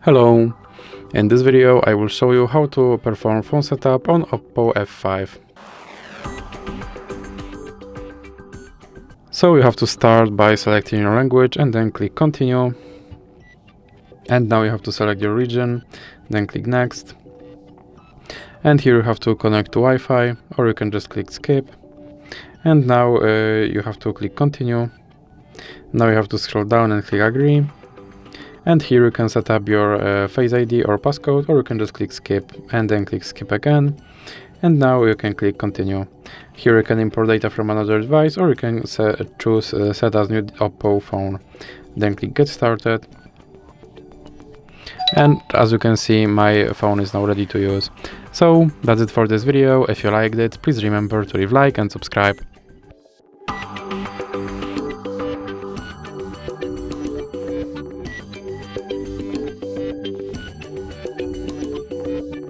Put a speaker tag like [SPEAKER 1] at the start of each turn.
[SPEAKER 1] Hello! In this video I will show you how to perform phone setup on OPPO F5. So you have to start by selecting your language and then click continue. And now you have to select your region, then click next. And here you have to connect to Wi-Fi, or you can just click skip. And now you have to click continue. Now you have to scroll down and click agree. And here you can set up your Face ID or passcode, or you can just click skip and then click skip again. And now you can click continue. Here you can import data from another device, or you can choose set as new OPPO phone. Then click get started. And as you can see, my phone is now ready to use. So that's it for this video. If you liked it, please remember to leave a like and subscribe.